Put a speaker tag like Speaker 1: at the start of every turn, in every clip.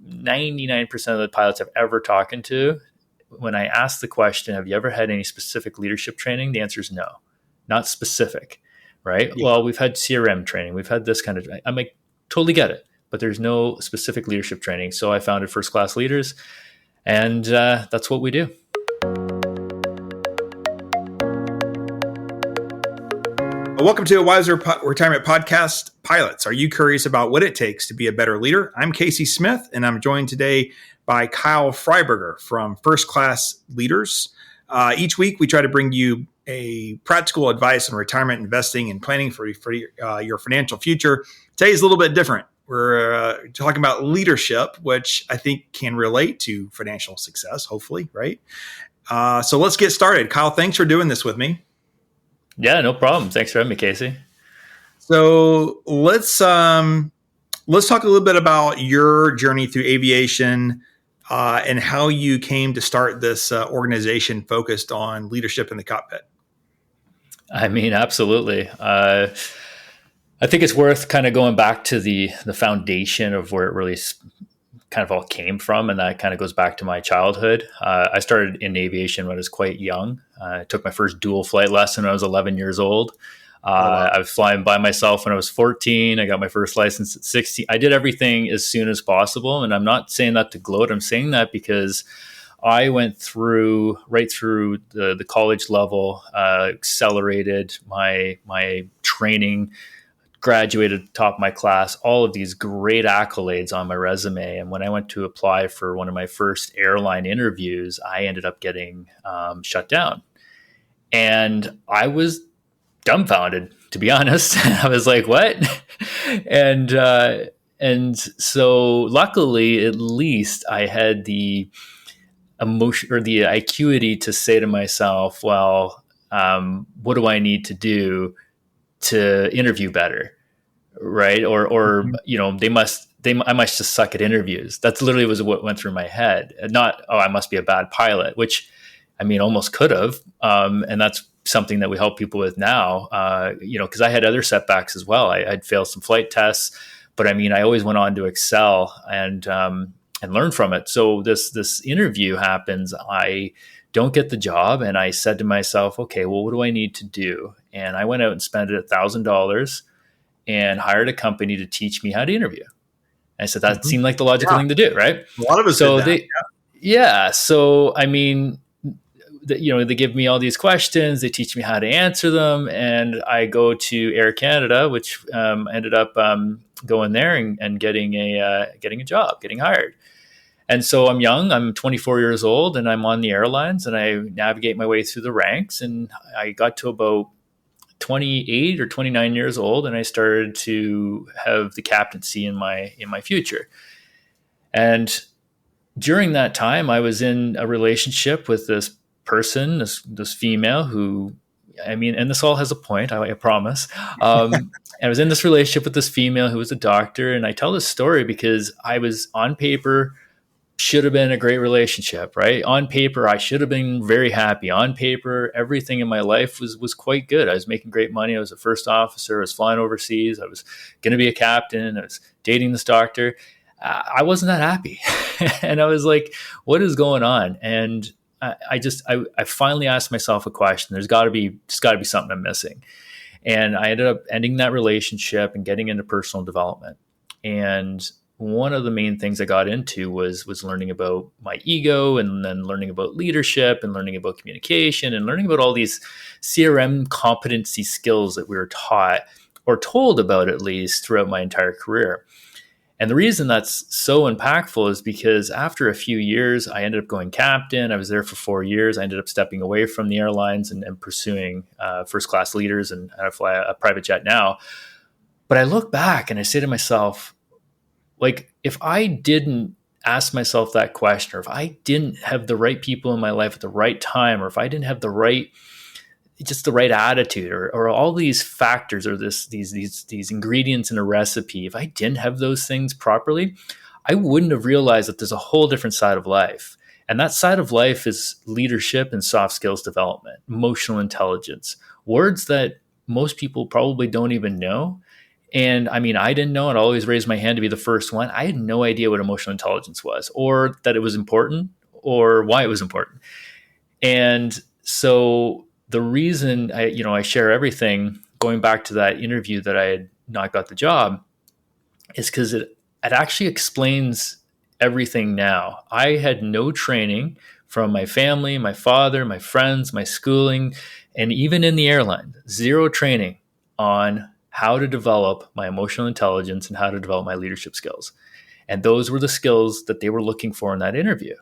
Speaker 1: 99% of the pilots I've ever talked to, when I ask the question, have you ever had any specific leadership training? The answer is no, not specific, right?
Speaker 2: Yeah.
Speaker 1: Well, we've had CRM training. We've had this kind of, I'm like, totally get it, but there's no specific leadership training. So I founded First Class Leaders, and that's what we do.
Speaker 2: Welcome to a Wiser Retirement Podcast. Pilots, are you curious about what it takes to be a better leader? I'm Casey Smith, and I'm joined today by Kyle Freiberger from First Class Leaders. Each week, we try to bring you a practical advice on retirement investing and planning for your financial future. Today's a little bit different. We're talking about leadership, which I think can relate to financial success, hopefully, right? So let's get started. Kyle, thanks for doing this with me.
Speaker 1: Yeah, no problem. Thanks for having me, Casey.
Speaker 2: So let's talk a little bit about your journey through aviation and how you came to start this organization focused on leadership in the cockpit.
Speaker 1: I mean, absolutely. I think it's worth kind of going back to the foundation of where it really kind of all came from, and that kind of goes back to my childhood. I started in aviation when I was quite young. I took my first dual flight lesson when I was 11 years old. I was flying by myself when I was 14. I got my first license at 16. I did everything as soon as possible, and I'm not saying that to gloat. I'm saying that because I went right through the college level, accelerated my training, graduated top of my class, all of these great accolades on my resume. And when I went to apply for one of my first airline interviews, I ended up getting shut down. And I was dumbfounded, to be honest. I was like, what? And so luckily, at least I had the emotion or the acuity to say to myself, well, what do I need to do to interview better, right? Or you know, I must just suck at interviews. That's literally was what went through my head. Not, oh, I must be a bad pilot, which I mean, almost could have. And that's something that we help people with now, because I had other setbacks as well. I'd failed some flight tests, but I mean, I always went on to excel and learn from it. So this interview happens. I don't get the job. And I said to myself, okay, well, what do I need to do? And I went out and spent $1,000 and hired a company to teach me how to interview. And I said, that seemed like the logical thing to do, right?
Speaker 2: A lot of us did that.
Speaker 1: So, I mean, they give me all these questions, they teach me how to answer them. And I go to Air Canada, which ended up going there and getting a job, getting hired. And so I'm young, I'm 24 years old, and I'm on the airlines, and I navigate my way through the ranks. And I got to about 28 or 29 years old, and I started to have the captaincy in my future. And during that time, I was in a relationship with this person, this female who, I mean, and this all has a point, I promise. I was in this relationship with this female who was a doctor, and I tell this story because I was on paper, should have been a great relationship, right? On paper, I should have been very happy. On paper, everything in my life was quite good. I was making great money. I was a first officer. I was flying overseas. I was going to be a captain. I was dating this doctor. I wasn't that happy. And I was like, what is going on? And I finally asked myself a question. There's got to be something I'm missing. And I ended up ending that relationship and getting into personal development. And one of the main things I got into was learning about my ego, and then learning about leadership, and learning about communication, and learning about all these CRM competency skills that we were taught or told about, at least, throughout my entire career. And the reason that's so impactful is because after a few years, I ended up going captain. I was there for 4 years. I ended up stepping away from the airlines and pursuing First Class Leaders, and I fly a private jet now. But I look back and I say to myself, like, if I didn't ask myself that question, or if I didn't have the right people in my life at the right time, or if I didn't have the right attitude, or all these factors, or these ingredients in a recipe, if I didn't have those things properly, I wouldn't have realized that there's a whole different side of life. And that side of life is leadership and soft skills development, emotional intelligence, words that most people probably don't even know. And I mean, I didn't know it. I always raised my hand to be the first one. I had no idea what emotional intelligence was, or that it was important, or why it was important. And so the reason I share everything, going back to that interview that I had not got the job, is because it actually explains everything now. I had no training from my family, my father, my friends, my schooling, and even in the airline, zero training on how to develop my emotional intelligence and how to develop my leadership skills. And those were the skills that they were looking for in that interview.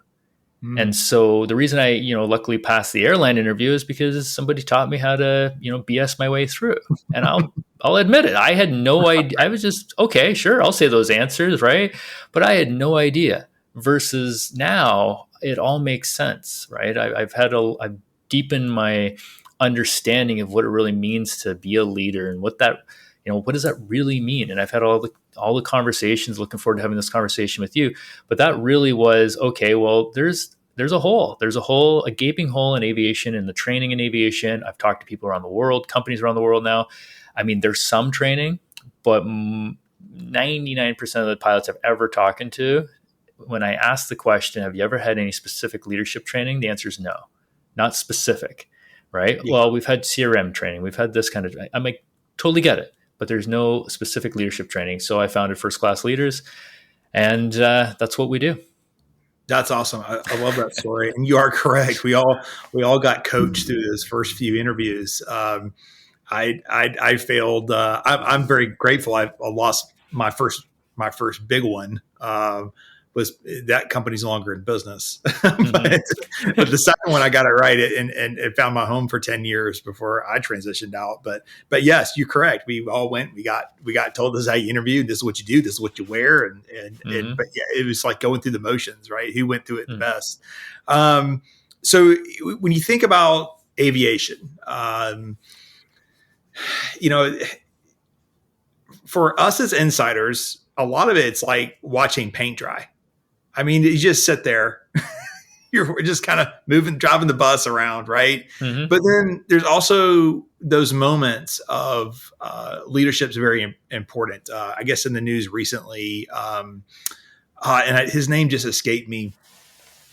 Speaker 1: And
Speaker 2: Mm.
Speaker 1: so the reason I, luckily passed the airline interview is because somebody taught me how to, BS my way through. And I'll admit it. I had no idea. I was just, okay, sure, I'll say those answers, right? But I had no idea. Versus now, it all makes sense, right? I've deepened my understanding of what it really means to be a leader and what does that really mean? And I've had all the conversations, looking forward to having this conversation with you. But that really was, okay, well, there's a hole. There's a gaping hole in aviation, in the training in aviation. I've talked to people around the world, companies around the world now. I mean, there's some training, but 99% of the pilots I've ever talked to, when I ask the question, have you ever had any specific leadership training? The answer is no, not specific, right?
Speaker 2: Yeah.
Speaker 1: Well, we've had CRM training. We've had this kind of, I'm like, totally get it, but there's no specific leadership training. So I founded First Class Leaders, and that's what we do.
Speaker 2: That's awesome. I love that story, and you are correct. We all got coached through those first few interviews. I failed. I'm very grateful. I lost my first big one. Was that company's no longer in business, but the second one I got it right, and it found my home for 10 years before I transitioned out. But yes, you're correct. We all went. We got told, this is how you interview. This is what you do. This is what you wear. But yeah, it was like going through the motions, right? Who went through it the best? So when you think about aviation, for us as insiders, a lot of it's like watching paint dry. I mean, you just sit there, you're just kind of driving the bus around, right?
Speaker 1: Mm-hmm.
Speaker 2: But then there's also those moments of leadership is very important. I guess in the news recently, his name just escaped me.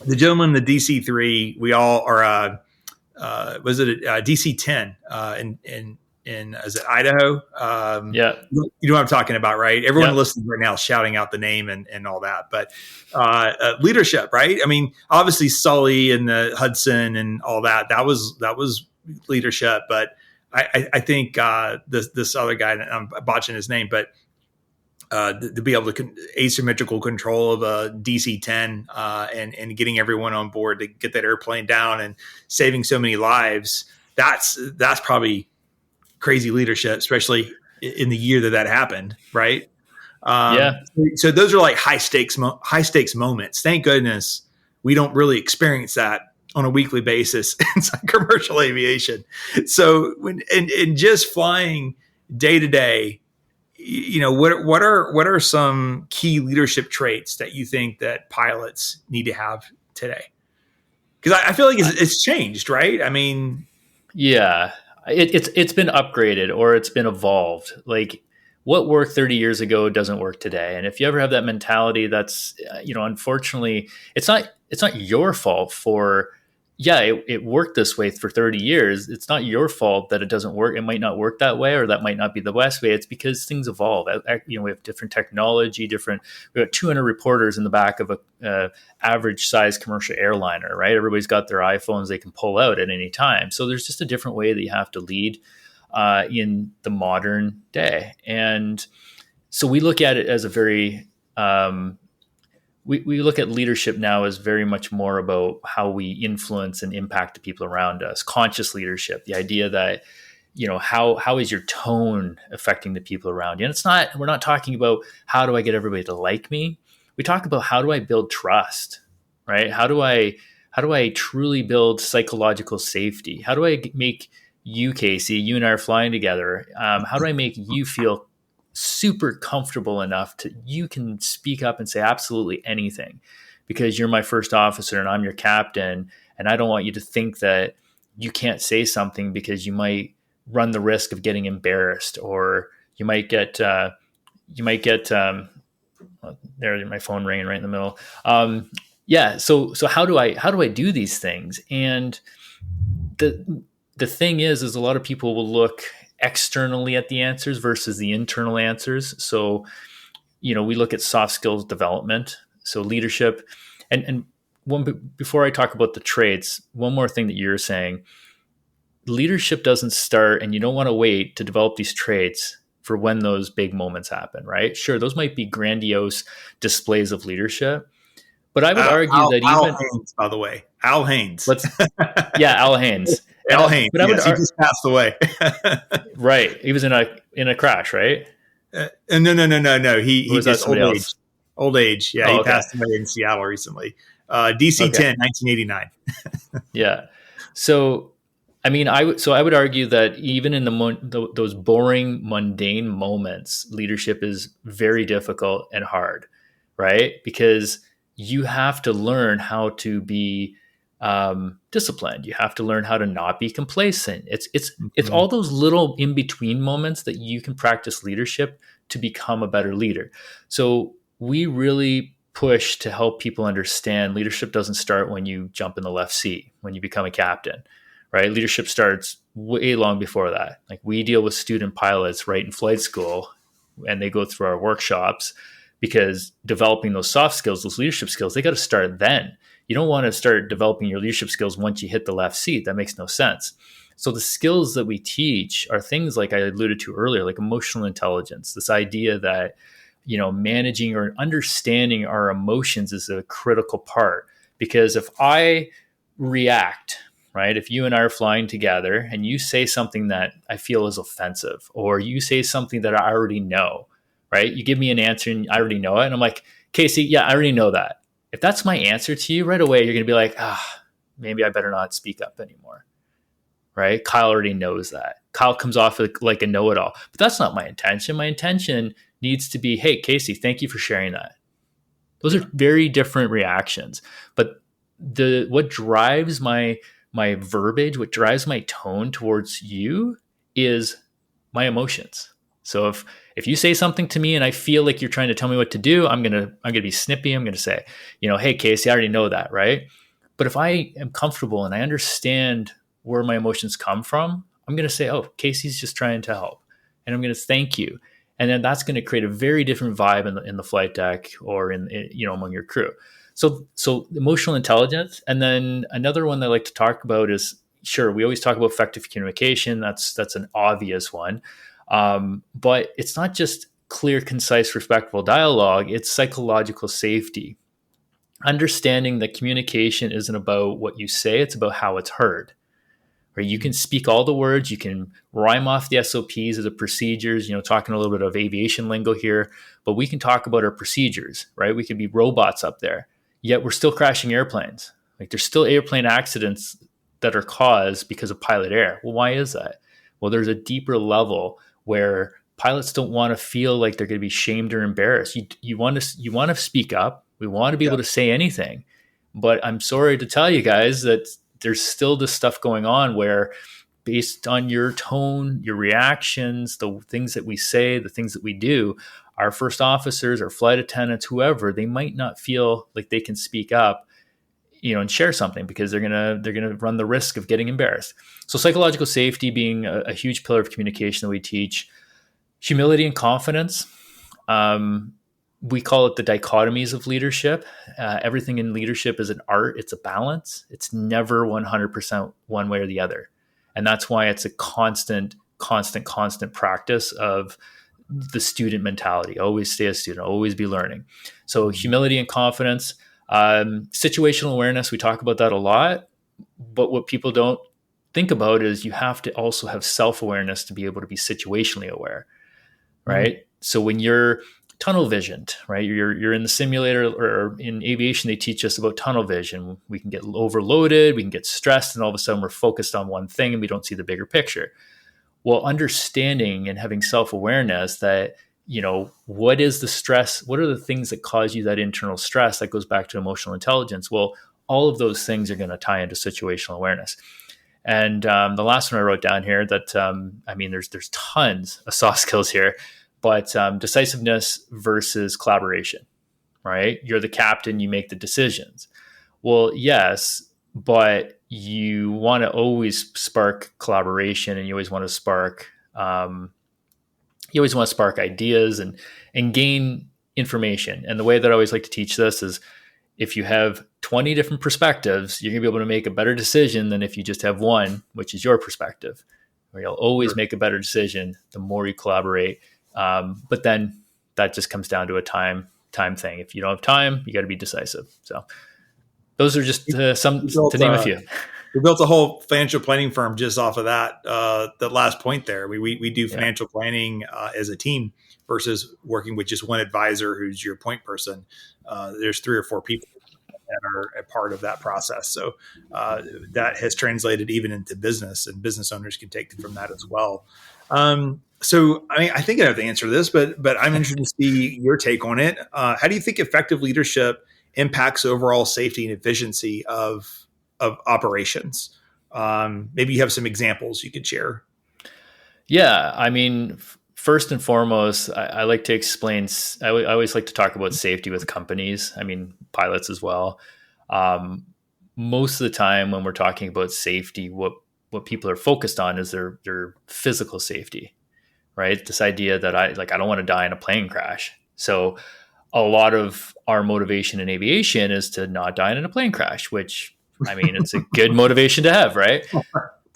Speaker 2: The gentleman in the DC-3, we all are, was it a DC-10 in is it Idaho?
Speaker 1: Yeah.
Speaker 2: You know what I'm talking about, right? Everyone
Speaker 1: Yeah.
Speaker 2: listening right now is shouting out the name and all that. But leadership, right? I mean, obviously Sully and the Hudson and all that was leadership. But I think this other guy, I'm botching his name, but to be able to asymmetrical control of a DC-10 and getting everyone on board to get that airplane down and saving so many lives, that's probably crazy leadership, especially in the year that happened, right?
Speaker 1: Yeah.
Speaker 2: So those are like high stakes moments. Thank goodness we don't really experience that on a weekly basis inside commercial aviation. So when and just flying day to day, what are some key leadership traits that you think that pilots need to have today? Because I feel like it's changed, right? I mean,
Speaker 1: Yeah, it's been upgraded, or it's been evolved. Like, what worked 30 years ago doesn't work today. And if you ever have that mentality, that's unfortunately, it's not your fault for. Yeah, it worked this way for 30 years. It's not your fault that it doesn't work. It might not work that way, or that might not be the best way. It's because things evolve. We have different technology, we got 200 reporters in the back of a average size commercial airliner, right? Everybody's got their iPhones they can pull out at any time. So there's just a different way that you have to lead in the modern day. And so we look at it as a very, we look at leadership now as very much more about how we influence and impact the people around us. Conscious leadership, the idea that, how is your tone affecting the people around you? And we're not talking about how do I get everybody to like me. We talk about how do I build trust, right? How do I truly build psychological safety? How do I make you, Casey, you and I are flying together. How do I make you feel super comfortable enough you can speak up and say absolutely anything, because you're my first officer and I'm your captain, and I don't want you to think that you can't say something because you might run the risk of getting embarrassed or You might get there, my phone ringing right in the middle. Yeah. So how do I do these things? And the thing is a lot of people will look externally at the answers versus the internal answers. So, we look at soft skills development, so leadership, and before I talk about the traits, one more thing that you're saying, leadership doesn't start, and you don't want to wait to develop these traits for when those big moments happen, right? Sure, those might be grandiose displays of leadership, but I would argue that
Speaker 2: Al
Speaker 1: even
Speaker 2: Haynes, by the way, Al Haynes.
Speaker 1: let's yeah, Al Haynes.
Speaker 2: Al Haynes.
Speaker 1: But I would
Speaker 2: Yes, he just passed away.
Speaker 1: right. He was in a crash, right?
Speaker 2: No. He
Speaker 1: Or was that
Speaker 2: just old
Speaker 1: somebody
Speaker 2: age.
Speaker 1: else?
Speaker 2: Old age. Yeah,
Speaker 1: Oh,
Speaker 2: he
Speaker 1: okay.
Speaker 2: passed away in Seattle recently. DC
Speaker 1: Okay.
Speaker 2: 10, 1989.
Speaker 1: Yeah. So, I would argue that even in those boring, mundane moments, leadership is very difficult and hard, right? Because you have to learn how to be disciplined. You have to learn how to not be complacent. It's
Speaker 2: Mhm.
Speaker 1: all those little in between moments that you can practice leadership to become a better leader. So we really push to help people understand leadership doesn't start when you jump in the left seat, when you become a captain, right? Leadership starts way long before that. Like, we deal with student pilots right in flight school, and they go through our workshops, because developing those soft skills, those leadership skills, they got to start then. You don't want to start developing your leadership skills once you hit the left seat. That makes no sense. So the skills that we teach are things like I alluded to earlier, like emotional intelligence, this idea that, managing or understanding our emotions is a critical part. Because if I react, right, if you and I are flying together and you say something that I feel is offensive, or you say something that I already know, right, you give me an answer and I already know it, and I'm like, Casey, yeah, I already know that. If that's my answer to you right away, you're going to be like, maybe I better not speak up anymore, right? Kyle already knows that. Kyle comes off like a know-it-all, but that's not my intention. My intention needs to be, hey, Casey, thank you for sharing that. Those are very different reactions. But what drives my verbiage, what drives my tone towards you, is my emotions. So if you say something to me and I feel like you're trying to tell me what to do, I'm gonna be snippy. I'm gonna say, hey, Casey, I already know that, right? But if I am comfortable and I understand where my emotions come from, I'm gonna say, oh, Casey's just trying to help, and I'm gonna thank you. And then that's going to create a very different vibe in the flight deck, or among your crew. So emotional intelligence. And then another one that I like to talk about is, sure, we always talk about effective communication. That's an obvious one. But it's not just clear, concise, respectful dialogue. It's psychological safety. Understanding that communication isn't about what you say, it's about how it's heard. Right? You can speak all the words, you can rhyme off the SOPs of the procedures, talking a little bit of aviation lingo here, but we can talk about our procedures, right? We could be robots up there, yet we're still crashing airplanes. Like, there's still airplane accidents that are caused because of pilot error. Well, why is that? Well, there's a deeper level where pilots don't want to feel like they're going to be shamed or embarrassed. You want to speak up. We want to be able to say anything, but I'm sorry to tell you guys that there's still this stuff going on where, based on your tone, your reactions, the things that we say, the things that we do, our first officers, our flight attendants, whoever, they might not feel like they can speak up, and share something, because they're gonna run the risk of getting embarrassed. So psychological safety being a huge pillar of communication that we teach. Humility and confidence. We call it the dichotomies of leadership. Everything in leadership is an art. It's a balance. It's never 100% one way or the other. And that's why it's a constant practice of the student mentality. Always stay a student, always be learning. So humility and confidence, situational awareness, we talk about that a lot. But what people don't think about is you have to also have self-awareness to be able to be situationally aware, right? So when you're tunnel visioned, right? You're in the simulator, or in aviation, they teach us about tunnel vision. We can get overloaded, we can get stressed, and all of a sudden we're focused on one thing and we don't see the bigger picture. Well, understanding and having self-awareness that, what is the stress? What are the things that cause you that internal stress? That goes back to emotional intelligence. Well, all of those things are going to tie into situational awareness. And the last one I wrote down here that I mean, there's tons of soft skills here, but decisiveness versus collaboration. Right? You're the captain, you make the decisions. Well, yes, but you want to always spark collaboration, and you always want to spark ideas and gain information. And the way that I always like to teach this is, if you have 20 different perspectives, you're going to be able to make a better decision than if you just have one, which is your perspective. Where you'll always make a better decision the more you collaborate. But then that just comes down to a time thing. If you don't have time, you got to be decisive. So those are just some to name a few.
Speaker 2: We built a whole financial planning firm just off of that last point there. We do financial planning as a team versus working with just one advisor who's your point person. There's 3 or 4 people that are a part of that process. So that has translated even into business, and business owners can take from that as well. So, I mean, I think I have the answer to this, but I'm interested to see your take on it. How do you think effective leadership impacts overall safety and efficiency of operations? Maybe you have some examples you could share.
Speaker 1: Yeah, I mean, first and foremost, I like to explain. I always like to talk about safety with companies. I mean, pilots as well. Most of the time, when we're talking about safety, what people are focused on is their physical safety, right? This idea that I don't want to die in a plane crash. So a lot of our motivation in aviation is to not die in a plane crash, which, I mean, it's a good motivation to have, right?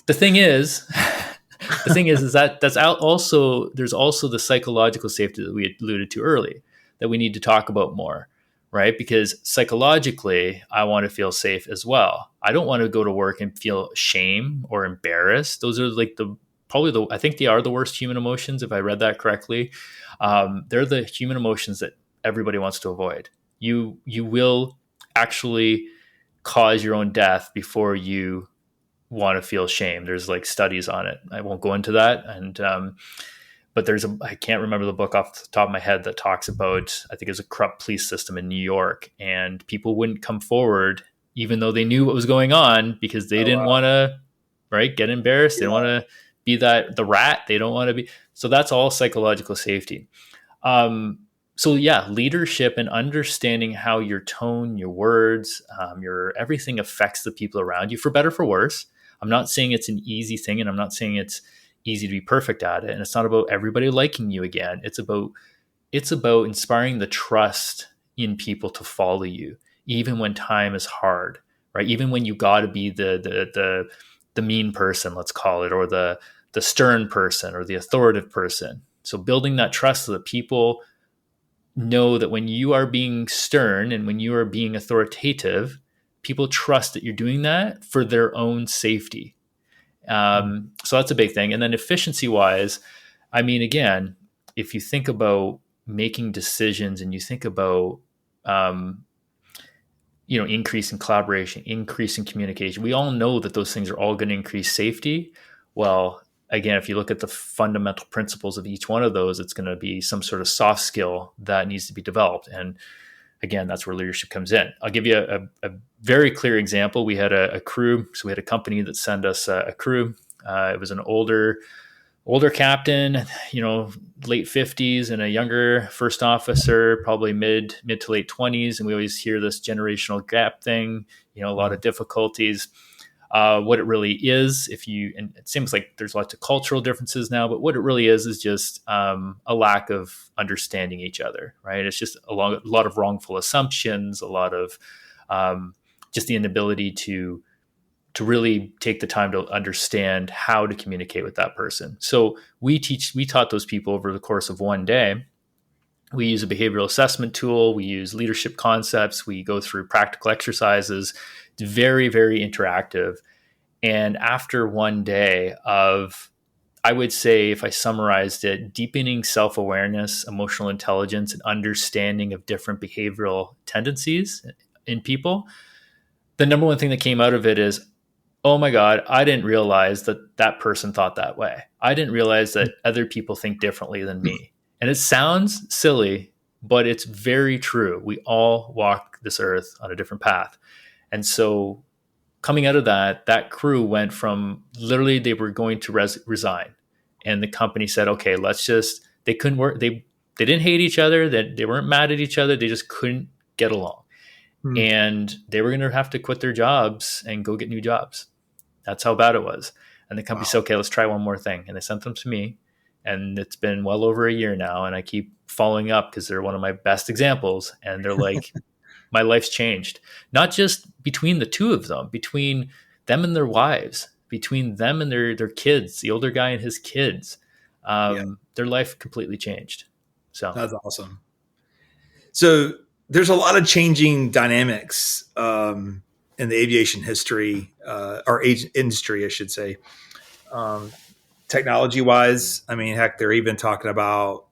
Speaker 1: The thing is that there's also the psychological safety that we alluded to early that we need to talk about more, right? Because psychologically, I want to feel safe as well. I don't want to go to work and feel shame or embarrassed. Those are like I think they are the worst human emotions, if I read that correctly. They're the human emotions that everybody wants to avoid. You will actually cause your own death before you want to feel shame. There's like studies on it. I won't go into that. And but I can't remember the book off the top of my head that talks about, I think it was a corrupt police system in New York, and people wouldn't come forward even though they knew what was going on, because they didn't want to, right, get embarrassed. They don't want to be the rat. They don't want to be. So that's all psychological safety. So yeah, leadership and understanding how your tone, your words, your everything affects the people around you, for better, for worse. I'm not saying it's an easy thing, and I'm not saying it's easy to be perfect at it. And it's not about everybody liking you again. It's about inspiring the trust in people to follow you, even when time is hard, right? Even when you got to be the mean person, let's call it, or the stern person or the authoritative person. So building that trust so that people know that when you are being stern and when you are being authoritative, people trust that you're doing that for their own safety. So that's a big thing. And then efficiency wise, I mean, again, if you think about making decisions and you think about, increase in collaboration, increase in communication, we all know that those things are all going to increase safety. Well, again, if you look at the fundamental principles of each one of those, it's going to be some sort of soft skill that needs to be developed. And again, that's where leadership comes in. I'll give you a very clear example. We had a crew. So we had a company that sent us a crew. It was an older captain, late 50s, and a younger first officer, probably mid to late 20s. And we always hear this generational gap thing, a lot of difficulties. What it really is, and it seems like there's lots of cultural differences now, but what it really is just a lack of understanding each other, right? It's just a lot of wrongful assumptions, a lot of just the inability to really take the time to understand how to communicate with that person. So we taught those people over the course of one day. We use a behavioral assessment tool. We use leadership concepts. We go through practical exercises. It's very, very interactive. And after one day of, I would say, if I summarized it, deepening self-awareness, emotional intelligence, and understanding of different behavioral tendencies in people, the number one thing that came out of it is, oh my God, I didn't realize that person thought that way. I didn't realize that other people think differently than me. And it sounds silly, but it's very true. We all walk this earth on a different path. And so coming out of that crew went from literally they were going to resign, and the company said, okay, let's just, they couldn't work. They didn't hate each other. That they weren't mad at each other. They just couldn't get along,
Speaker 2: Hmm.
Speaker 1: and they were going to have to quit their jobs and go get new jobs. That's how bad it was. And the company
Speaker 2: Wow.
Speaker 1: said, okay, let's try one more thing. And they sent them to me. And it's been well over a year now. And I keep following up because they're one of my best examples. And they're like, my life's changed. Not just between the two of them, between them and their wives, between them and their kids, the older guy and his kids.
Speaker 2: Yeah,
Speaker 1: Their life completely changed. So,
Speaker 2: that's awesome. So there's a lot of changing dynamics in the aviation history or industry, I should say. Technology wise, I mean, heck, they're even talking about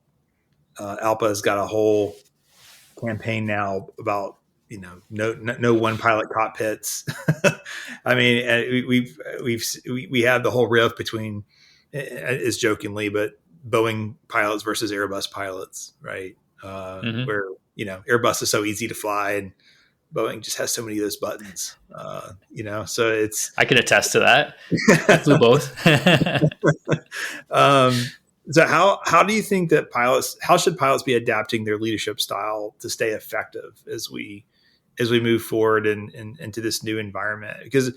Speaker 2: ALPA has got a whole campaign now about no one pilot cockpits. I mean, we have the whole rift between is jokingly, but Boeing pilots versus Airbus pilots, right?
Speaker 1: mhm.
Speaker 2: Where Airbus is so easy to fly and Boeing just has so many of those buttons. So it's
Speaker 1: I can attest to that. I flew both.
Speaker 2: um, so how do you think that how should pilots be adapting their leadership style to stay effective as we move forward and into this new environment? Because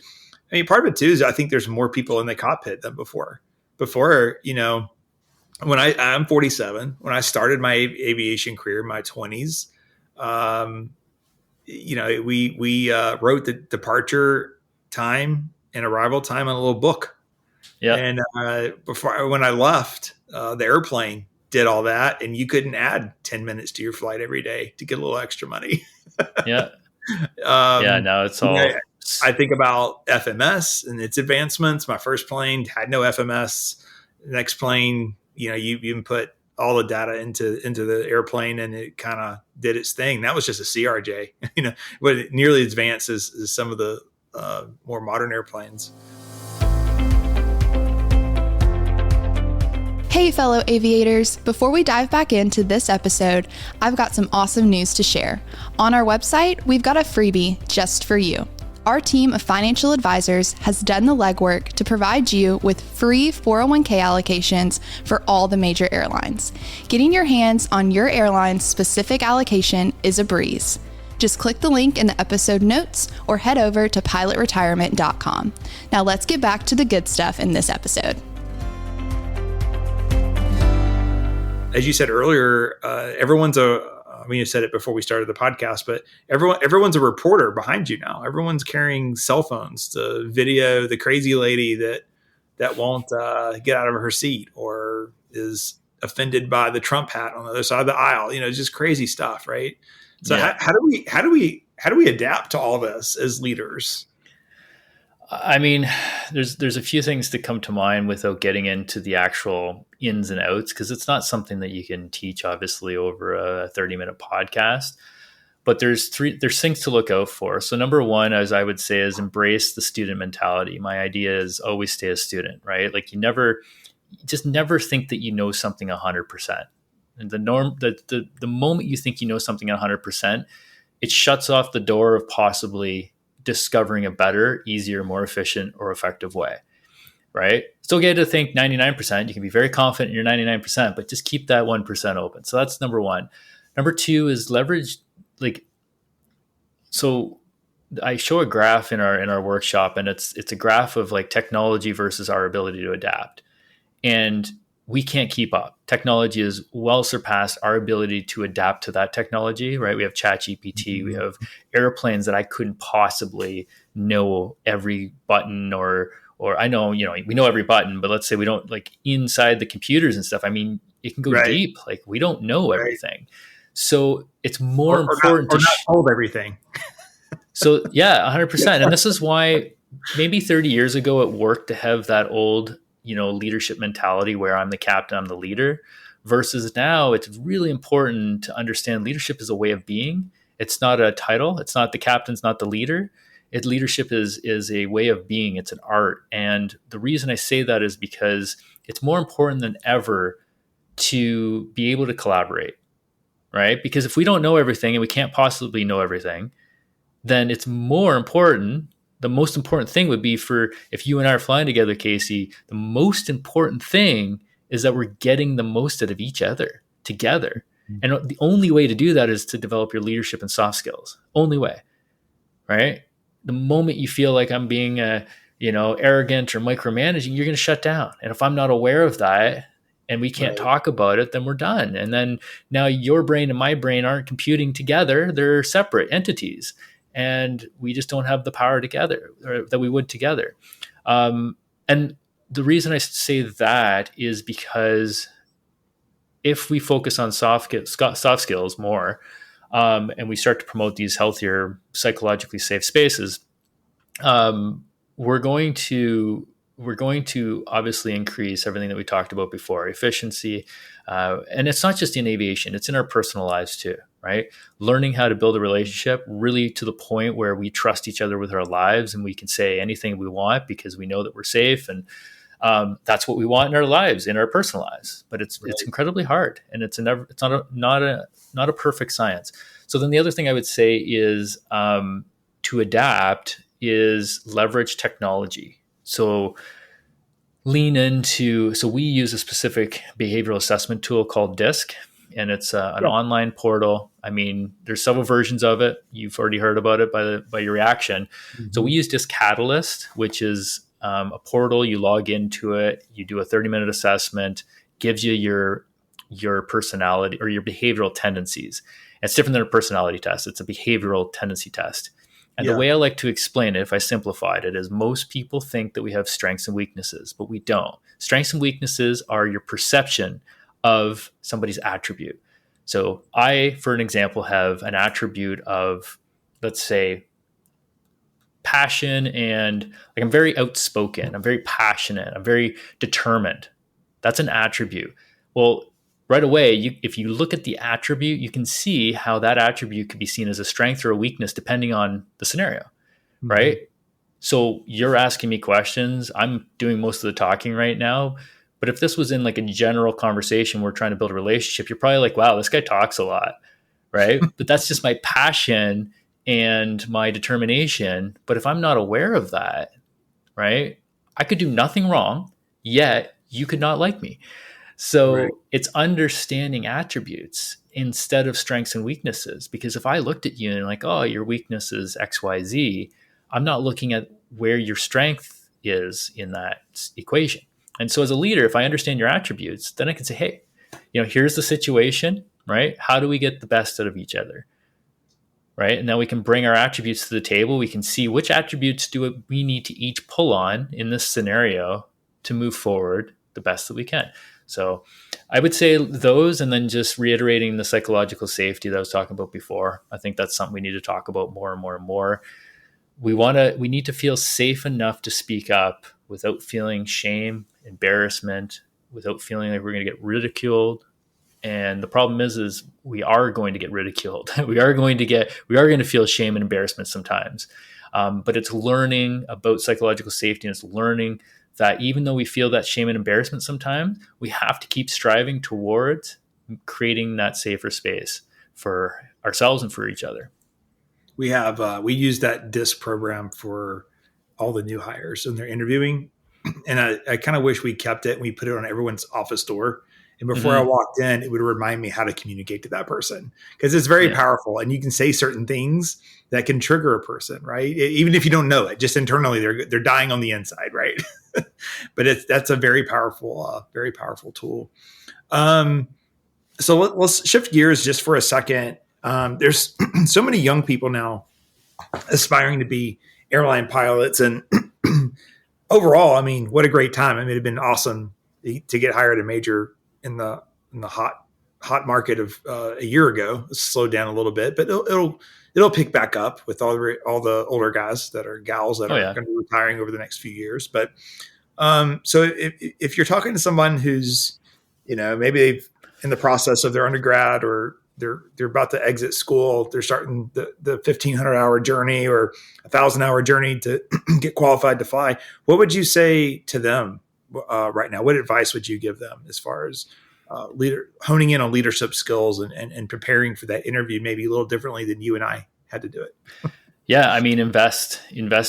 Speaker 2: I mean, part of it too is I think there's more people in the cockpit than before. When I'm 47, when I started my aviation career in my 20s, we wrote the departure time and arrival time on a little book.
Speaker 1: Yeah.
Speaker 2: And when I left, the airplane did all that, and you couldn't add 10 minutes to your flight every day to get a little extra money.
Speaker 1: Yeah. Yeah.
Speaker 2: um,
Speaker 1: Now it's
Speaker 2: you know,
Speaker 1: all.
Speaker 2: I think about FMS and its advancements. My first plane had no FMS. The next plane, you can put all the data into the airplane, and it kind of did its thing. That was just a CRJ, but nearly as advanced as some of the more modern airplanes.
Speaker 3: Hey, fellow aviators! Before we dive back into this episode, I've got some awesome news to share. On our website, we've got a freebie just for you. Our team of financial advisors has done the legwork to provide you with free 401k allocations for all the major airlines. Getting your hands on your airline's specific allocation is a breeze. Just click the link in the episode notes or head over to pilotretirement.com. Now let's get back to the good stuff in this episode.
Speaker 2: As you said earlier, you said it before we started the podcast, but everyone's a reporter behind you now. Everyone's carrying cell phones to video the crazy lady that won't get out of her seat or is offended by the Trump hat on the other side of the aisle. It's just crazy stuff, right? So
Speaker 1: Yeah.
Speaker 2: how do we adapt to all this as leaders?
Speaker 1: I mean, there's a few things that come to mind without getting into the actual ins and outs, because it's not something that you can teach obviously over a 30-minute podcast. But there's things to look out for. So number one, as I would say, is embrace the student mentality. My idea is always stay a student, right? Like you just never think that you know something 100%. And the moment you think you know something 100%, it shuts off the door of possibly discovering a better, easier, more efficient or effective way, right? Still get to think 99%. You can be very confident in your 99%, but just keep that 1% open. So that's number one. Number two is leverage. So I show a graph in our workshop, and it's a graph of like technology versus our ability to adapt. And we can't keep up. Technology has well surpassed our ability to adapt to that technology, right? We have ChatGPT, we have airplanes that I couldn't possibly know every button or I know, we know every button, but let's say we don't, like inside the computers and stuff. I mean, it can go
Speaker 2: Right.
Speaker 1: deep. Like we don't know
Speaker 2: Right.
Speaker 1: everything. So it's more
Speaker 2: Or
Speaker 1: important
Speaker 2: not told everything.
Speaker 1: So yeah, 100%. And this is why maybe 30 years ago it worked to have that old, leadership mentality where I'm the captain, I'm the leader, versus now it's really important to understand leadership is a way of being. It's not a title. It's not the captain's not the leader. Leadership is a way of being. It's an art. And the reason I say that is because it's more important than ever to be able to collaborate, right? Because if we don't know everything and we can't possibly know everything, then it's more important the most important thing would be for if you and I are flying together, Casey, the most important thing is that we're getting the most out of each other together. And the only way to do that is to develop your leadership and soft skills. Only way, right? The moment you feel like I'm being arrogant or micromanaging, you're going to shut down. And if I'm not aware of that and we can't talk about it, then we're done. And then now your brain and my brain aren't computing together. They're separate entities. And we just don't have the power together or that we would together. And the reason I say that is because if we focus on soft skills more, and we start to promote these healthier, psychologically safe spaces, we're going to obviously increase everything that we talked about before, efficiency, and it's not just in aviation; it's in our personal lives too, right? Learning how to build a relationship really to the point where we trust each other with our lives, and we can say anything we want because we know that we're safe, and that's what we want in our lives, in our personal lives. But it's incredibly hard, and it's not a perfect science. So then the other thing I would say is to adapt is leverage technology. So we use a specific behavioral assessment tool called DISC, and it's an online portal. I mean, there's several versions of it. You've already heard about it by your reaction. Mm-hmm. So we use DISC Catalyst, which is a portal. You log into it, you do a 30-minute assessment, gives you your personality or your behavioral tendencies. It's different than a personality test. It's a behavioral tendency test. And the way I like to explain it, if I simplified it, is most people think that we have strengths and weaknesses, but we don't. Strengths and weaknesses are your perception of somebody's attribute. So I, for an example, have an attribute of, let's say, passion, and like I'm very outspoken, I'm very passionate, I'm very determined. That's an attribute. Well, right away, if you look at the attribute, you can see how that attribute could be seen as a strength or a weakness depending on the scenario, right? So you're asking me questions. I'm doing most of the talking right now. But if this was in like a general conversation, we're trying to build a relationship, you're probably like, wow, this guy talks a lot, right? But that's just my passion and my determination. But if I'm not aware of that, right, I could do nothing wrong, yet you could not like me. So it's understanding attributes instead of strengths and weaknesses. Because if I looked at you and like, oh, your weakness is X, Y, Z, I'm not looking at where your strength is in that equation. And so as a leader, if I understand your attributes, then I can say, hey, here's the situation, right? How do we get the best out of each other? Right. And now we can bring our attributes to the table. We can see which attributes do we need to each pull on in this scenario to move forward the best that we can. So I would say those, and then just reiterating the psychological safety that I was talking about before. I think that's something we need to talk about more and more and more. We need to feel safe enough to speak up without feeling shame, embarrassment, without feeling like we're going to get ridiculed. And the problem is we are going to get ridiculed. we are going to feel shame and embarrassment sometimes. But it's learning about psychological safety, and it's learning that even though we feel that shame and embarrassment sometimes, we have to keep striving towards creating that safer space for ourselves and for each other.
Speaker 2: We use that DISC program for all the new hires and they're interviewing. And I kind of wish we kept it and we put it on everyone's office door. And before I walked in, it would remind me how to communicate to that person, because it's very powerful. And you can say certain things that can trigger a person, right? Even if you don't know it, just internally, they're dying on the inside, right? But that's a very powerful tool. So let's shift gears just for a second. There's so many young people now aspiring to be airline pilots, and overall, I mean, what a great time. I mean, it'd been awesome to get hired a major in the hot market of a year ago. It's slowed down a little bit, but it'll pick back up with all the older guys that are gals that are going to be retiring over the next few years. But so if you're talking to someone who's, maybe they've in the process of their undergrad, or they're about to exit school, they're starting the 1,500-hour journey or 1,000-hour journey to get qualified to fly, what would you say to them right now? What advice would you give them as far as honing in on leadership skills and preparing for that interview, maybe a little differently than you and I had to do it?
Speaker 1: Yeah, I mean, invest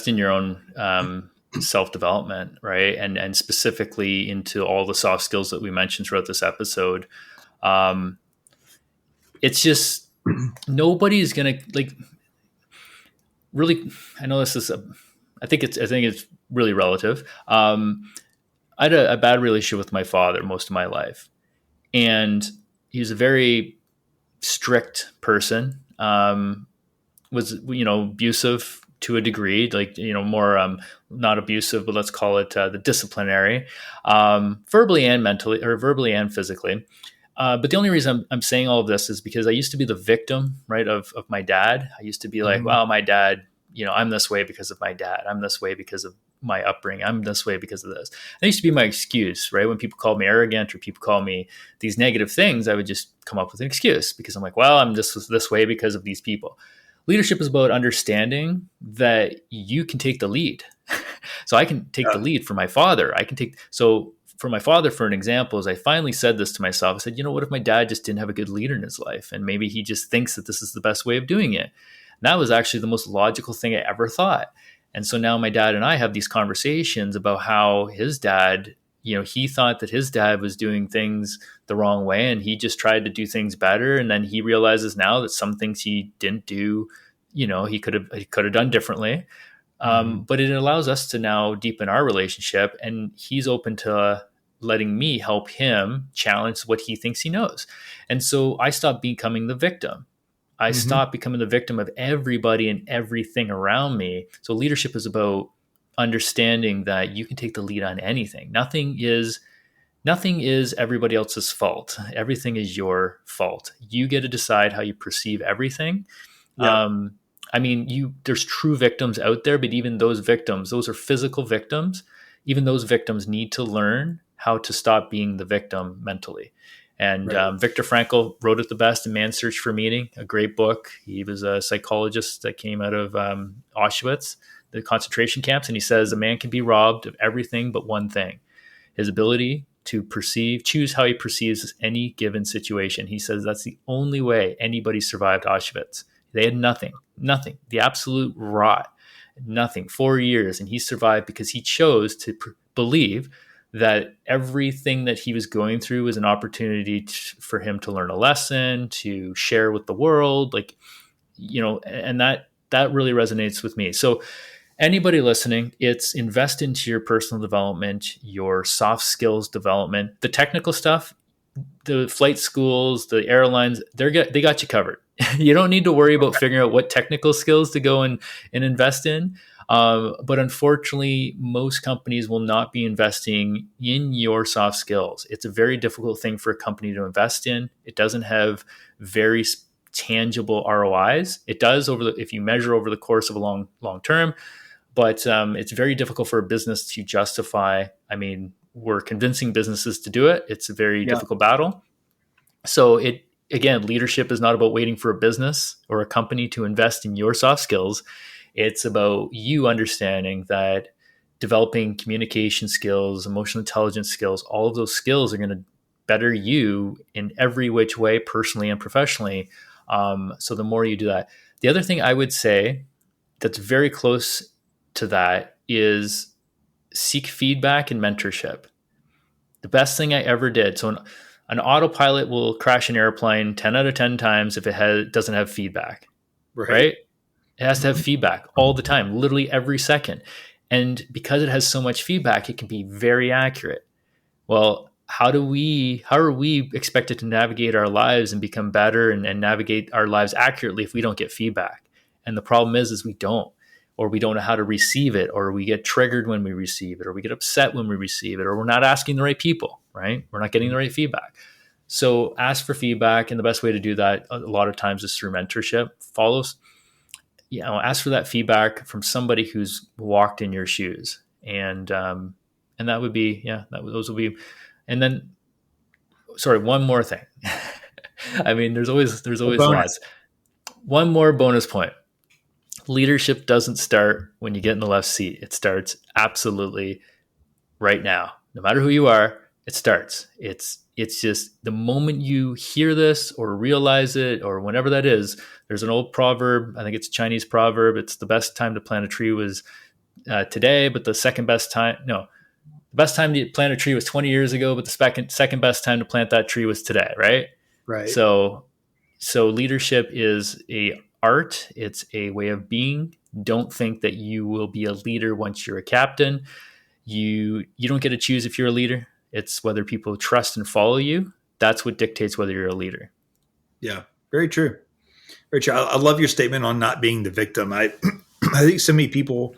Speaker 1: in your own self development, right? And specifically into all the soft skills that we mentioned throughout this episode. Um, it's just nobody's gonna like really. I know this is a. I think it's really relative. I had a bad relationship with my father most of my life, and he was a very strict person. Was abusive to a degree, like more not abusive, but let's call it the disciplinary, verbally and mentally, or verbally and physically. But the only reason I'm saying all of this is because I used to be the victim, right, of my dad. I used to be like,
Speaker 2: Mhm.
Speaker 1: well, my dad, I'm this way because of my dad. I'm this way because of my upbringing. I'm this way because of this. That used to be my excuse, right? When people called me arrogant or people call me these negative things, I would just come up with an excuse because I'm like, well, I'm just this way because of these people. Leadership is about understanding that you can take the lead. So I can take the
Speaker 2: Yeah.
Speaker 1: lead for my father. I can take, so for my father, for an example, is I finally said this to myself. I said, what if my dad just didn't have a good leader in his life? And maybe he just thinks that this is the best way of doing it. And that was actually the most logical thing I ever thought. And so now my dad and I have these conversations about how his dad, he thought that his dad was doing things the wrong way and he just tried to do things better. And then he realizes now that some things he didn't do, he could have done differently.
Speaker 2: Mhm.
Speaker 1: But it allows us to now deepen our relationship, and he's open to letting me help him challenge what he thinks he knows. And so I stopped becoming the victim. I
Speaker 2: Mhm.
Speaker 1: stopped becoming the victim of everybody and everything around me. So leadership is about understanding that you can take the lead on anything. Nothing is everybody else's fault. Everything is your fault. You get to decide how you perceive everything.
Speaker 2: Yep.
Speaker 1: I mean, there's true victims out there, but even those victims, those are physical victims. Even those victims need to learn how to stop being the victim mentally. And
Speaker 2: Right.
Speaker 1: Viktor Frankl wrote it the best in Man's Search for Meaning, a great book. He was a psychologist that came out of Auschwitz, the concentration camps, and he says a man can be robbed of everything but one thing: his ability to choose how he perceives any given situation. He says that's the only way anybody survived Auschwitz. They had nothing, the absolute rot, nothing, 4 years. And he survived because he chose to believe that everything that he was going through was an opportunity for him to learn a lesson, to share with the world. And that really resonates with me. So anybody listening, it's invest into your personal development, your soft skills development, the technical stuff. The flight schools, the airlines, they got you covered. You don't need to worry about figuring out what technical skills to go and invest in. But unfortunately, most companies will not be investing in your soft skills. It's a very difficult thing for a company to invest in. It doesn't have very tangible ROIs. It does if you measure over the course of a long term, but it's very difficult for a business to justify. I mean, we're convincing businesses to do it. It's a very
Speaker 2: Yeah.
Speaker 1: difficult battle. So again, leadership is not about waiting for a business or a company to invest in your soft skills. It's about you understanding that developing communication skills, emotional intelligence skills, all of those skills are going to better you in every which way, personally and professionally. So the more you do that, the other thing I would say that's very close to that is seek feedback and mentorship. The best thing I ever did. So an autopilot will crash an airplane 10 out of 10 times if it doesn't have feedback,
Speaker 2: Right.
Speaker 1: right? It has to have feedback all the time, literally every second. And because it has so much feedback, it can be very accurate. Well, how are we expected to navigate our lives and become better and navigate our lives accurately if we don't get feedback? And the problem is we don't, or we don't know how to receive it, or we get triggered when we receive it, or we get upset when we receive it, or we're not asking the right people, right? We're not getting the right feedback. So ask for feedback. And the best way to do that a lot of times is through mentorship. Ask for that feedback from somebody who's walked in your shoes. And that would be, those will be. And then, sorry, one more thing. I mean, there's
Speaker 2: A
Speaker 1: always
Speaker 2: bonus.
Speaker 1: lots. One more bonus point. Leadership doesn't start when you get in the left seat. It starts absolutely right now. No matter who you are, it starts. It's it's just the moment you hear this or realize it or whenever that is, there's an old proverb. I think it's a Chinese proverb. It's the best time to plant a tree was today, but the second best time, no, the best time to plant a tree was 20 years ago, but the second best time to plant that tree was today, right?
Speaker 2: Right.
Speaker 1: So leadership is a art. It's a way of being. Don't think that you will be a leader once you're a captain. You don't get to choose if you're a leader. It's whether people trust and follow you. That's what dictates whether you're a leader.
Speaker 2: Yeah, very true. Very true. I love your statement on not being the victim. I think so many people,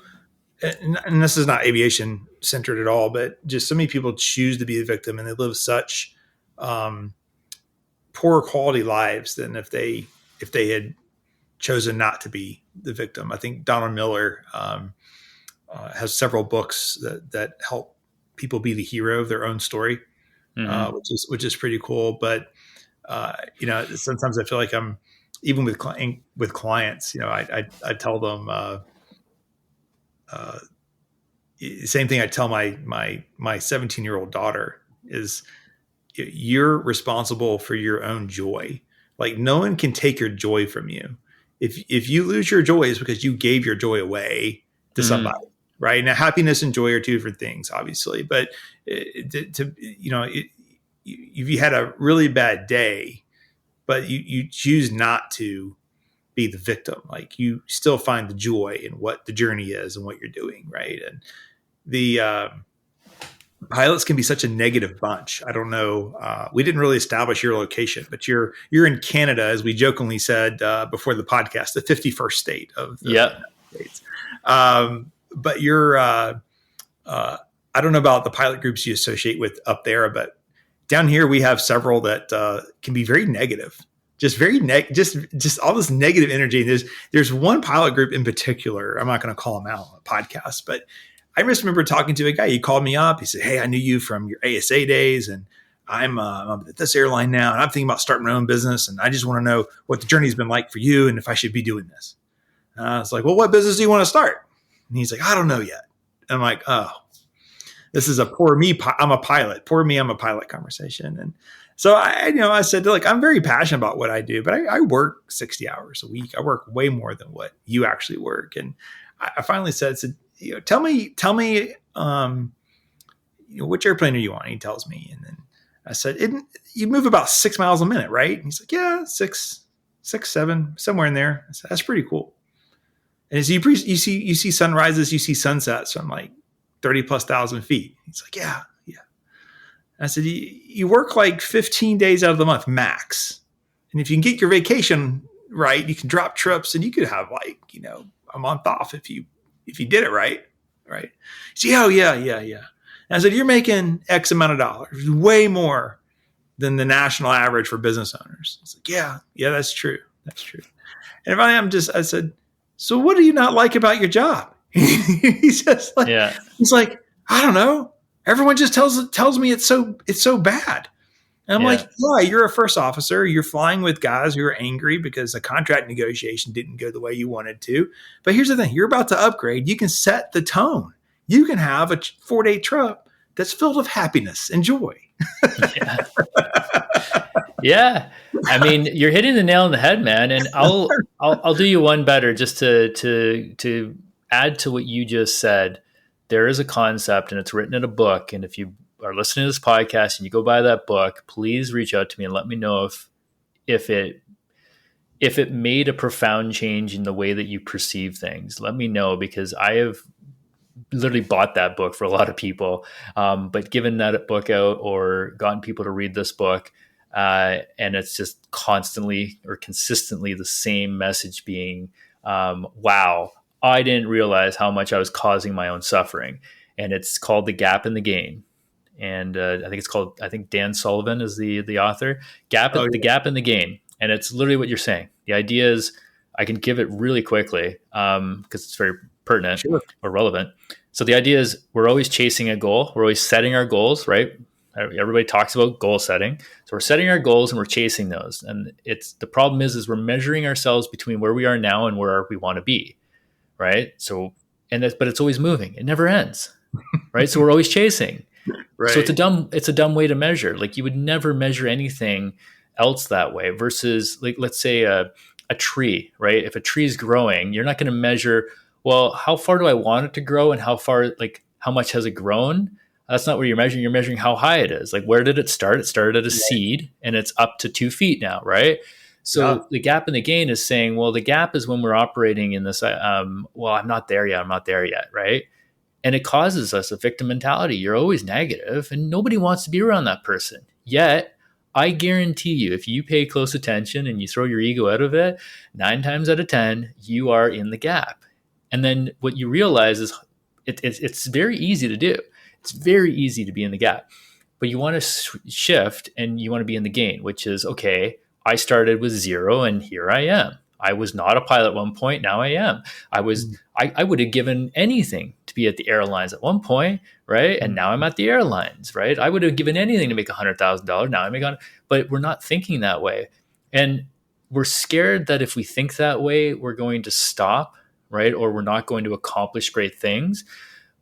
Speaker 2: and this is not aviation centered at all, but just so many people choose to be the victim, and they live such poorer quality lives than if they had chosen not to be the victim. I think Donald Miller has several books that help people be the hero of their own story, which is pretty cool. But sometimes I feel like I'm even with clients. I tell them same thing I tell my 17-year-old daughter is you're responsible for your own joy. Like no one can take your joy from you. If you lose your joy, it's because you gave your joy away to somebody, right? Now, happiness and joy are two different things, obviously. But if you had a really bad day, but you choose not to be the victim, like you still find the joy in what the journey is and what you're doing, right? And the pilots can be such a negative bunch. I don't know. We didn't really establish your location, but you're in Canada, as we jokingly said before the podcast, the 51st state of the United States. But you're, I don't know about the pilot groups you associate with up there, but down here we have several that can be very negative. Just very just all this negative energy. There's one pilot group in particular. I'm not going to call them out on a podcast, but I just remember talking to a guy. He called me up. He said, "Hey, I knew you from your ASA days, and I'm at this airline now, and I'm thinking about starting my own business, and I just want to know what the journey's been like for you, and if I should be doing this." I was like, "Well, what business do you want to start?" And he's like, "I don't know yet." And I'm like, "Oh, this is a poor me. I'm a pilot. Poor me. I'm a pilot conversation." And so I said, "Look, I'm very passionate about what I do, but I work 60 hours a week. I work way more than what you actually work." And I finally said, "Tell me, which airplane are you on?" And he tells me, and then I said, "You move about 6 miles a minute, right?" And he's like, "Yeah, 7, somewhere in there." I said, "That's pretty cool." And as you see sunrises, you see sunsets from like 30 plus thousand feet. He's like, "Yeah." And I said, "You work like 15 days out of the month max, and if you can get your vacation right, you can drop trips, and you could have like a month off if you did it right." He said, "Oh, yeah. And I said, "You're making X amount of dollars, way more than the national average for business owners." I was like, yeah, that's true. And if I said, "So what do you not like about your job?" He's just like, He's like, "I don't know. Everyone just tells me it's so bad." And I'm like, "Yeah, you're a first officer. You're flying with guys who are angry because the contract negotiation didn't go the way you wanted to. But here's the thing. You're about to upgrade. You can set the tone. You can have a 4-day trip that's filled with happiness and joy."
Speaker 1: Yeah. I mean, you're hitting the nail on the head, man. And I'll do you one better just to add to what you just said. There is a concept, and it's written in a book. And if you are listening to this podcast and you go buy that book, please reach out to me and let me know if it made a profound change in the way that you perceive things. Let me know, because I have literally bought that book for a lot of people, but given that book out or gotten people to read this book, and it's just constantly or consistently the same message being, wow, I didn't realize how much I was causing my own suffering. And it's called The Gap in the Game. And I think Dan Sullivan is the author. The Gap in the Game. And it's literally what you're saying. The idea is, I can give it really quickly because it's very pertinent or relevant. So the idea is, we're always chasing a goal. We're always setting our goals, right? Everybody talks about goal setting. So we're setting our goals and we're chasing those. And the problem is we're measuring ourselves between where we are now and where we want to be, right? So, but it's always moving. It never ends, right? So we're always chasing. So
Speaker 2: Right.
Speaker 1: it's a dumb way to measure. Like you would never measure anything else that way versus like let's say a tree, right? If a tree is growing, you're not going to measure, well, how far do I want it to grow and how far, like how much has it grown? That's not what you're measuring. You're measuring how high it is. Like where did it start? It started at a seed and it's up to 2 feet now, right?
Speaker 2: Yeah.
Speaker 1: So the gap and the gain is saying, well, the gap is when we're operating in this, well, I'm not there yet. I'm not there yet, right? And it causes us a victim mentality. You're always negative, and nobody wants to be around that person. Yet, I guarantee you, if you pay close attention and you throw your ego out of it, 9 times out of 10, you are in the gap. And then what you realize is it's very easy to do. It's very easy to be in the gap. But you want to shift and you want to be in the gain, which is, okay, I started with 0 and here I am. I was not a pilot at one point. Now I am. I would have given anything to be at the airlines at one point, right? And now I'm at the airlines, right? I would have given anything to make $100,000. Now I make on, but we're not thinking that way. And we're scared that if we think that way, we're going to stop, right? Or we're not going to accomplish great things.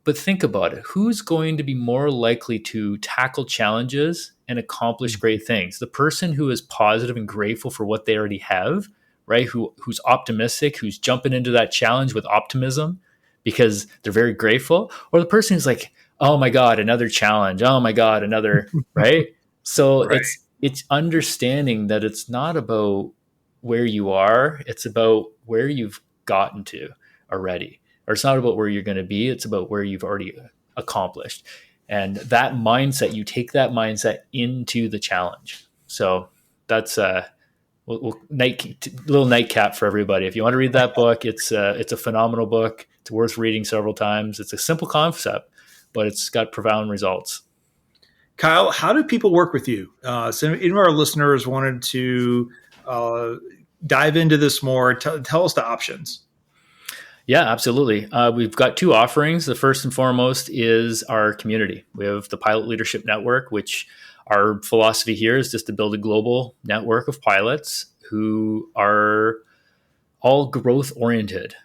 Speaker 1: But think about it. Who's going to be more likely to tackle challenges and accomplish great things? The person who is positive and grateful for what they already have, right? Who's optimistic, who's jumping into that challenge with optimism because they're very grateful, or the person who's like, "Oh my God, another challenge. Oh my God, another," right? So
Speaker 2: Right.
Speaker 1: it's understanding that it's not about where you are, it's about where you've gotten to already. Or it's not about where you're going to be, it's about where you've already accomplished. And that mindset, you take that mindset into the challenge. So that's little nightcap for everybody. If you want to read that book, it's a phenomenal book. It's worth reading several times. It's a simple concept, but it's got profound results.
Speaker 2: Kyle, how do people work with you? So any of our listeners wanted to dive into this more. Tell us the options.
Speaker 1: Yeah, absolutely. We've got 2 offerings. The first and foremost is our community. We have the Pilot Leadership Network, which our philosophy here is just to build a global network of pilots who are all growth oriented.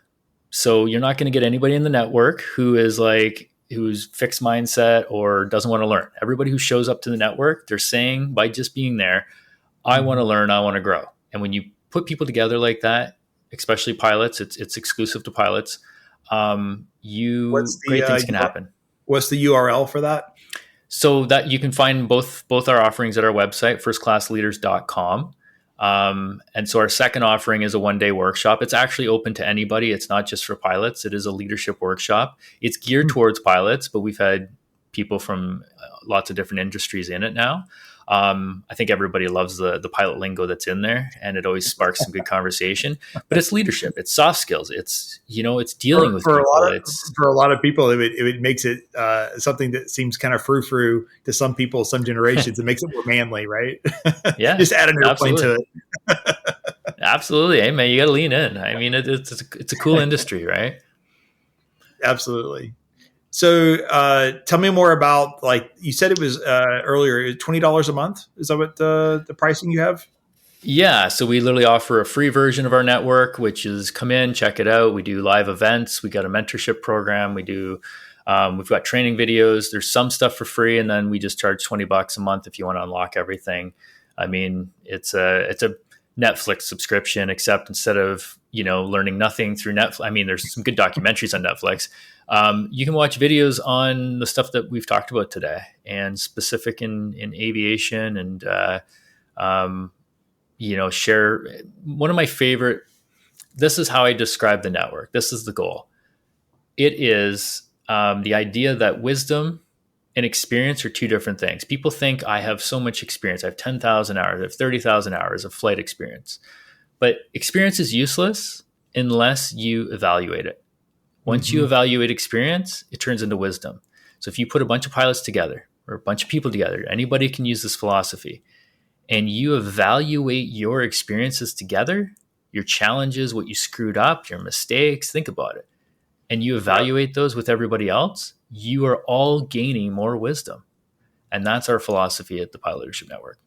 Speaker 1: So you're not going to get anybody in the network who's fixed mindset or doesn't want to learn. Everybody who shows up to the network, they're saying by just being there, I want to learn, I want to grow. And when you put people together like that, especially pilots, it's exclusive to pilots. Great things can happen.
Speaker 2: What's the URL for that?
Speaker 1: So that you can find both our offerings at our website, firstclassleaders.com. And so our second offering is a 1-day workshop. It's actually open to anybody. It's not just for pilots. It is a leadership workshop. It's geared towards pilots, but we've had people from lots of different industries in it now. I think everybody loves the pilot lingo that's in there, and it always sparks some good conversation. But it's leadership, it's soft skills, it's dealing with people.
Speaker 2: For a lot of people, it makes it something that seems kind of frou-frou to some people, some generations. It makes it more manly, right?
Speaker 1: Yeah,
Speaker 2: just add an airplane to it.
Speaker 1: Absolutely, hey man, you got to lean in. I mean, it's a cool industry, right?
Speaker 2: Absolutely. So tell me more about, like you said, it was earlier, $20 a month. Is that what the pricing you have?
Speaker 1: Yeah. So we literally offer a free version of our network, which is come in, check it out. We do live events. We got a mentorship program. We've got training videos. There's some stuff for free. And then we just charge $20 a month if you want to unlock everything. I mean, it's a Netflix subscription, except instead of, learning nothing through Netflix. I mean, there's some good documentaries on Netflix. You can watch videos on the stuff that we've talked about today, and specific in aviation, and share. One of my favorite. This is how I describe the network. This is the goal. It is the idea that wisdom and experience are 2 different things. People think I have so much experience. I have 10,000 hours. I have 30,000 hours of flight experience. But experience is useless unless you evaluate it. Once you evaluate experience, it turns into wisdom. So if you put a bunch of pilots together or a bunch of people together, anybody can use this philosophy, and you evaluate your experiences together, your challenges, what you screwed up, your mistakes, think about it, and you evaluate those with everybody else, you are all gaining more wisdom. And that's our philosophy at the Pilot Leadership Network.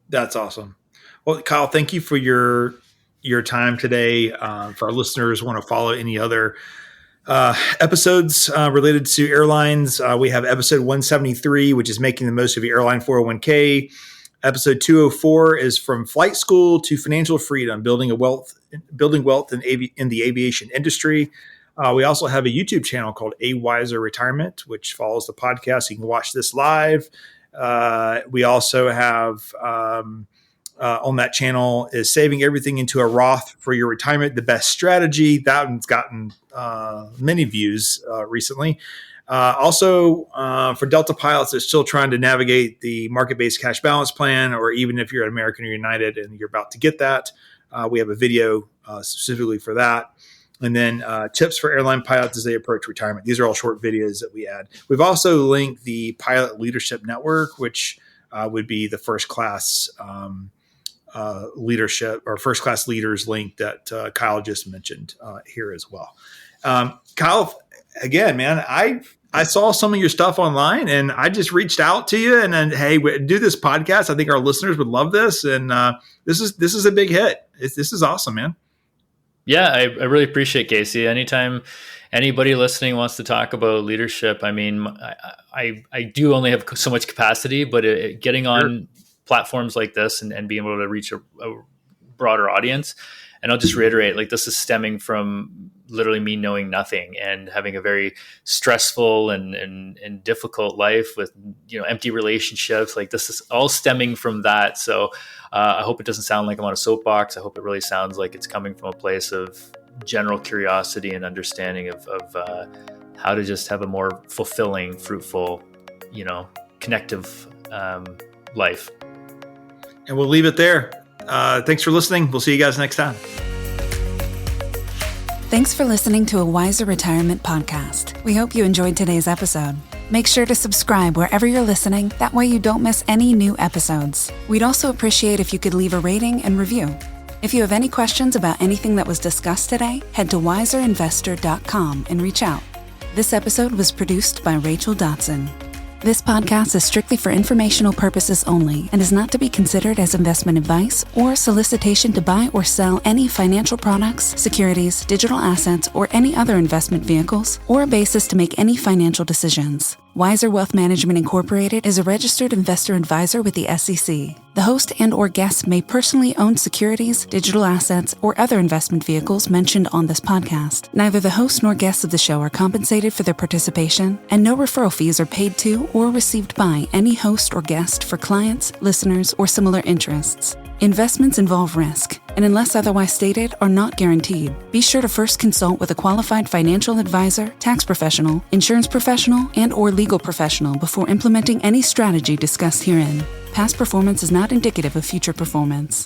Speaker 2: That's awesome. Well, Kyle, thank you for your time today. For our listeners, want to follow any other episodes related to airlines. We have episode 173, which is making the most of your airline 401k. Episode 204 is from flight school to financial freedom, building wealth in the aviation industry. We also have a YouTube channel called A Wiser Retirement, which follows the podcast. You can watch this live. We also have on that channel is Saving Everything into a Roth for Your Retirement, the best strategy. That one's gotten many views recently. Also, for Delta pilots that are still trying to navigate the market-based cash balance plan, or even if you're at American or United and you're about to get that, we have a video specifically for that. And then tips for airline pilots as they approach retirement. These are all short videos that we add. We've also linked the Pilot Leadership Network, which would be the first class leadership or first class leaders link that Kyle just mentioned here as well. Kyle, again, man, I saw some of your stuff online and I just reached out to you and then, hey, do this podcast. I think our listeners would love this. And this is a big hit. This is awesome, man.
Speaker 1: Yeah, I really appreciate Casey. Anytime anybody listening wants to talk about leadership, I mean, I do only have so much capacity, but getting on platforms like this and being able to reach a broader audience. And I'll just reiterate, like, this is stemming from literally me knowing nothing and having a very stressful and difficult life with, empty relationships. Like, this is all stemming from that. So I hope it doesn't sound like I'm on a soapbox. I hope it really sounds like it's coming from a place of general curiosity and understanding of how to just have a more fulfilling, fruitful, connective life.
Speaker 2: And we'll leave it there. Thanks for listening. We'll see you guys next time.
Speaker 4: Thanks for listening to a Wiser Retirement podcast. We hope you enjoyed today's episode. Make sure to subscribe wherever you're listening. That way you don't miss any new episodes. We'd also appreciate if you could leave a rating and review. If you have any questions about anything that was discussed today, head to wiserinvestor.com and reach out. This episode was produced by Rachel Dotson. This podcast is strictly for informational purposes only and is not to be considered as investment advice or solicitation to buy or sell any financial products, securities, digital assets, or any other investment vehicles, or a basis to make any financial decisions. Wiser Wealth Management Incorporated is a registered investor advisor with the SEC. The host and/or guests may personally own securities, digital assets, or other investment vehicles mentioned on this podcast. Neither the host nor guests of the show are compensated for their participation, and no referral fees are paid to or received by any host or guest for clients, listeners, or similar interests. Investments involve risk, and unless otherwise stated, are not guaranteed. Be sure to first consult with a qualified financial advisor, tax professional, insurance professional, and/or legal professional before implementing any strategy discussed herein. Past performance is not indicative of future performance.